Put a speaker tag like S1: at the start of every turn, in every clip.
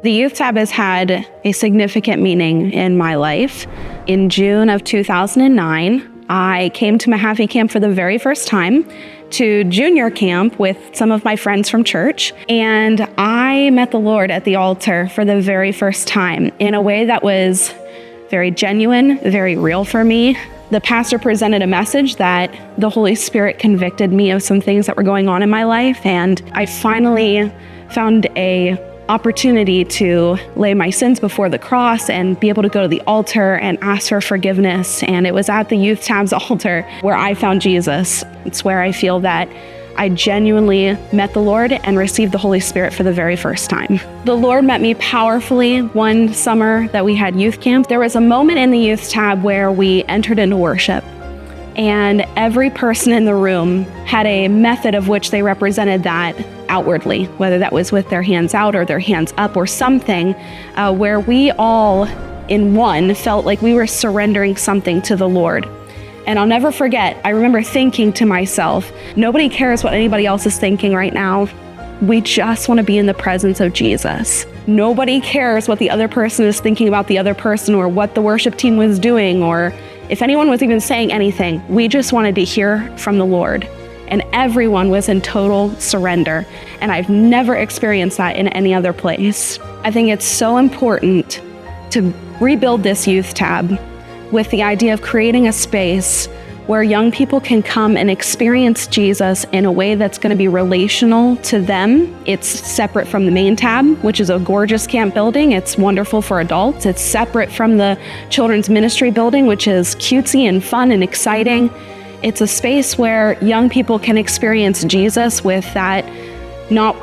S1: The Youth Tab has had a significant meaning in my life. In June of 2009, I came to Mahaffey Camp for the very first time, to junior camp with some of my friends from church, and I met the Lord at the altar for the very first time in a way that was very genuine, very real for me. The pastor presented a message that the Holy Spirit convicted me of some things that were going on in my life, and I finally found a opportunity to lay my sins before the cross and be able to go to the altar and ask for forgiveness. And it was at the Youth Tab's altar where I found Jesus. It's where I feel that I genuinely met the Lord and received the Holy Spirit for the very first time. The Lord met me powerfully one summer that we had youth camp. There was a moment in the Youth Tab where we entered into worship, and every person in the room had a method of which they represented that outwardly, whether that was with their hands out or their hands up or something, where we all in one felt like we were surrendering something to the Lord. And I'll never forget, I remember thinking to myself, nobody cares what anybody else is thinking right now. We just want to be in the presence of Jesus. Nobody cares what the other person is thinking about the other person or what the worship team was doing or if anyone was even saying anything. We just wanted to hear from the Lord. And everyone was in total surrender. And I've never experienced that in any other place. I think it's so important to rebuild this Youth Tab with the idea of creating a space where young people can come and experience Jesus in a way that's going to be relational to them. It's separate from the main tab, which is a gorgeous camp building. It's wonderful for adults. It's separate from the children's ministry building, which is cutesy and fun and exciting. It's a space where young people can experience Jesus with that, not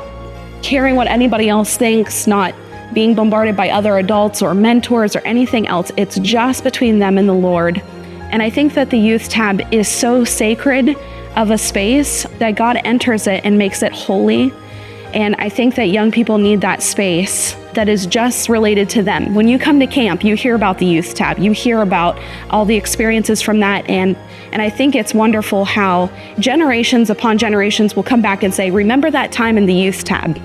S1: caring what anybody else thinks, not being bombarded by other adults or mentors or anything else. It's just between them and the Lord. And I think that the Youth Tab is so sacred of a space that God enters it and makes it holy. And I think that young people need that space that is just related to them. When you come to camp, you hear about the Youth Tab, you hear about all the experiences from that. And I think it's wonderful how generations upon generations will come back and say, remember that time in the Youth Tab.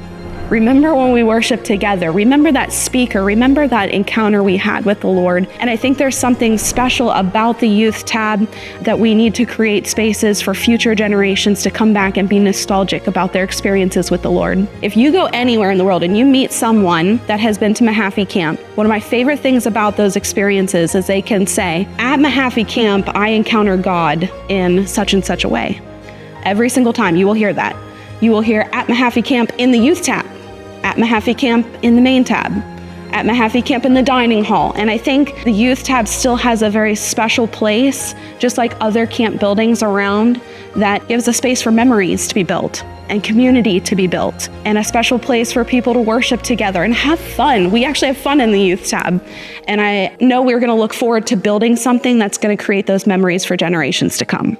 S1: Remember when we worshiped together. Remember that speaker. Remember that encounter we had with the Lord. And I think there's something special about the Youth Tab that we need to create spaces for future generations to come back and be nostalgic about their experiences with the Lord. If you go anywhere in the world and you meet someone that has been to Mahaffey Camp, one of my favorite things about those experiences is they can say, at Mahaffey Camp, I encountered God in such and such a way. Every single time you will hear that. You will hear at Mahaffey Camp in the Youth Tab, at Mahaffey Camp in the main tab, at Mahaffey Camp in the dining hall. And I think the Youth Tab still has a very special place, just like other camp buildings around, that gives a space for memories to be built and community to be built and a special place for people to worship together and have fun. We actually have fun in the Youth Tab. And I know we're going to look forward to building something that's going to create those memories for generations to come.